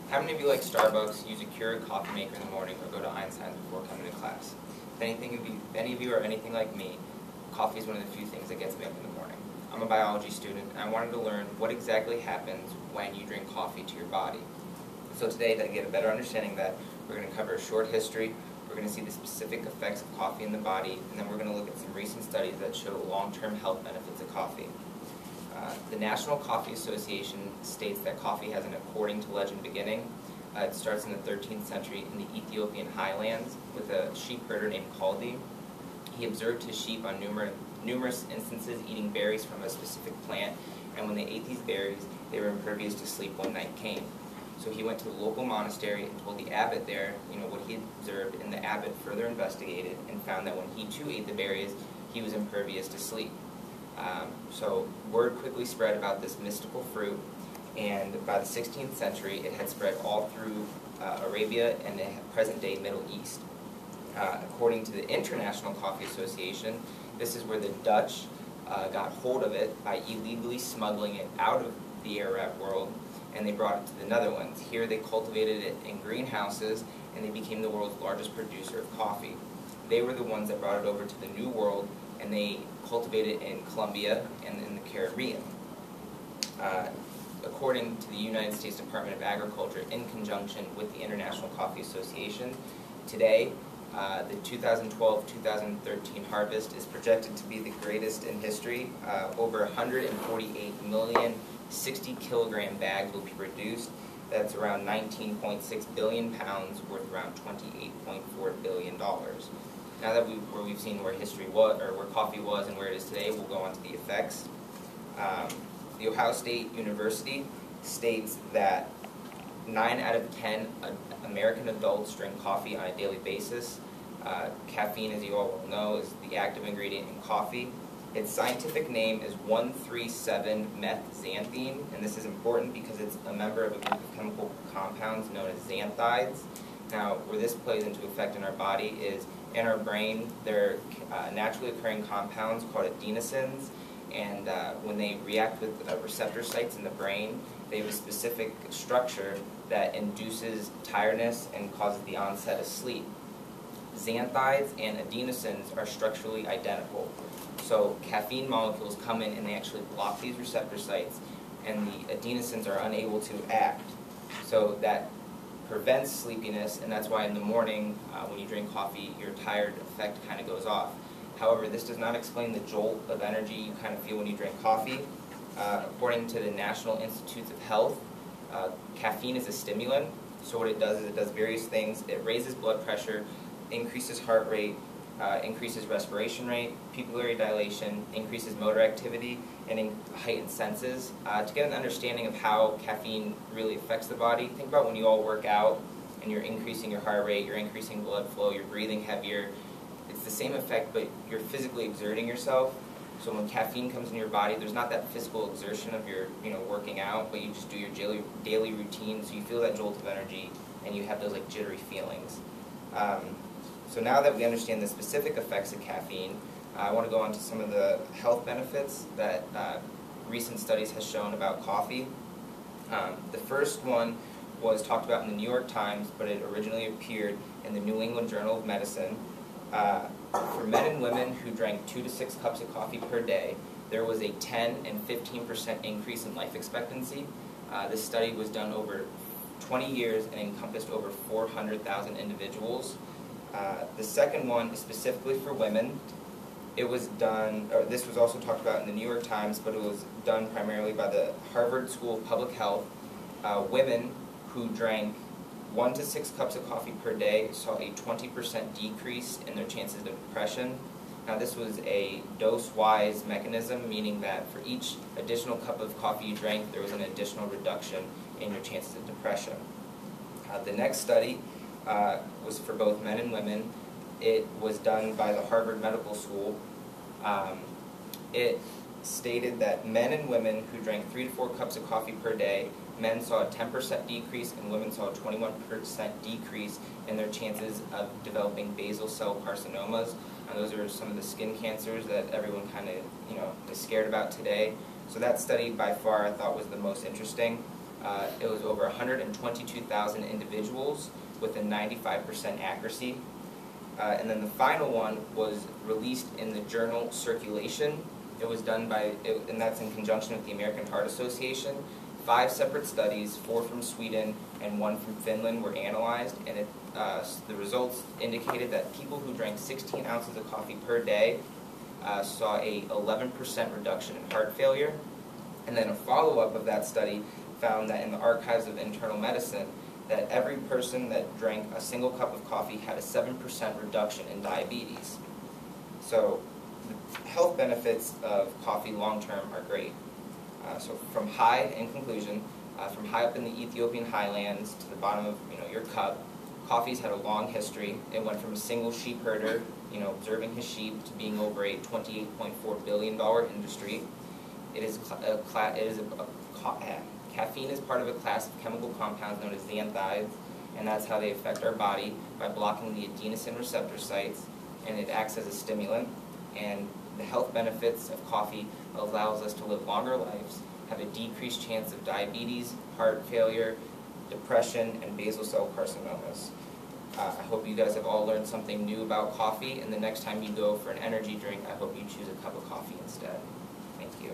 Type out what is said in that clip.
How many of you like Starbucks, use a Keurig coffee maker in the morning, or go to Einstein's before coming to class? If any of you are anything like me, coffee is one of the few things that gets me up in the morning. I'm a biology student, and I wanted to learn what exactly happens when you drink coffee to your body. So today, to get a better understanding of that, we're going to cover a short history, we're going to see the specific effects of coffee in the body, and then we're going to look at some recent studies that show long-term health benefits of coffee. The National Coffee Association states that coffee has an according to legend beginning. It starts in the 13th century in the Ethiopian highlands with a sheep herder named Kaldi. He observed his sheep on numerous instances eating berries from a specific plant, and when they ate these berries, they were impervious to sleep when night came. So he went to the local monastery and told the abbot there, what he had observed, and the abbot further investigated and found that when he too ate the berries, he was impervious to sleep. So word quickly spread about this mystical fruit, and by the 16th century, it had spread all through Arabia and the present-day Middle East. According to the International Coffee Association, this is where the Dutch got hold of it by illegally smuggling it out of the Arab world, and they brought it to the Netherlands. Here they cultivated it in greenhouses, and they became the world's largest producer of coffee. They were the ones that brought it over to the New World, and they cultivated it in Colombia and in the Caribbean. According to the United States Department of Agriculture, in conjunction with the International Coffee Association, today the 2012-2013 harvest is projected to be the greatest in history. Over 148 million 60-kilogram bags will be produced. That's around 19.6 billion pounds, worth around $28.4 billion. Now that we've seen where history was, or where coffee was and where it is today, we'll go on to the effects. The Ohio State University states that 9 out of 10 American adults drink coffee on a daily basis. Caffeine, as you all know, is the active ingredient in coffee. Its scientific name is 1,3,7-methxanthine, and this is important because it's a member of a group of chemical compounds known as xanthides. Now, where this plays into effect in our body is in our brain. There are naturally occurring compounds called adenosines, and when they react with receptor sites in the brain, they have a specific structure that induces tiredness and causes the onset of sleep. Xanthides and adenosines are structurally identical. So caffeine molecules come in and they actually block these receptor sites, and the adenosines are unable to act. So that prevents sleepiness, and that's why in the morning when you drink coffee, your tired effect kind of goes off. However, this does not explain the jolt of energy you kind of feel when you drink coffee. According to the National Institutes of Health, caffeine is a stimulant. So what it does is it does various things. It raises blood pressure, increases heart rate, increases respiration rate, pupillary dilation, increases motor activity, and heightened senses. To get an understanding of how caffeine really affects the body, think about when you all work out and you're increasing your heart rate, you're increasing blood flow, you're breathing heavier. It's the same effect, but you're physically exerting yourself. So when caffeine comes in your body, there's not that physical exertion of your working out, but you just do your daily routine, so you feel that jolt of energy and you have those like jittery feelings. So now that we understand the specific effects of caffeine, I want to go on to some of the health benefits that recent studies has shown about coffee. The first one was talked about in the New York Times, but it originally appeared in the New England Journal of Medicine. For men and women who drank 2 to 6 cups of coffee per day, there was a 10 and 15% increase in life expectancy. This study was done over 20 years and encompassed over 400,000 individuals. The second one is specifically for women. It was done, or this was also talked about in the New York Times, but it was done primarily by the Harvard School of Public Health. Women who drank 1 to 6 cups of coffee per day saw a 20% decrease in their chances of depression. Now this was a dose-wise mechanism, meaning that for each additional cup of coffee you drank, there was an additional reduction in your chances of depression. The next study was for both men and women. It was done by the Harvard Medical School. It stated that men and women who drank 3 to 4 cups of coffee per day, men saw a 10% decrease and women saw a 21% decrease in their chances of developing basal cell carcinomas. And those are some of the skin cancers that everyone kind of is scared about today. So that study by far I thought was the most interesting. It was over 122,000 individuals with a 95% accuracy. And then the final one was released in the journal Circulation. It was done by, and that's in conjunction with the American Heart Association. 5 separate studies, 4 from Sweden and 1 from Finland, were analyzed, and the results indicated that people who drank 16 ounces of coffee per day saw a 11% reduction in heart failure. And then a follow-up of that study found that in the Archives of Internal Medicine, that every person that drank a single cup of coffee had a 7% reduction in diabetes. So the health benefits of coffee long-term are great. So from high, in conclusion, from high up in the Ethiopian highlands to the bottom of your cup, coffee's had a long history. It went from a single sheep herder, observing his sheep, to being over a $28.4 billion industry. Caffeine is part of a class of chemical compounds known as xanthides, and that's how they affect our body by blocking the adenosine receptor sites, and it acts as a stimulant. And the health benefits of coffee allows us to live longer lives, have a decreased chance of diabetes, heart failure, depression, and basal cell carcinomas. I hope you guys have all learned something new about coffee, and the next time you go for an energy drink, I hope you choose a cup of coffee instead. Thank you.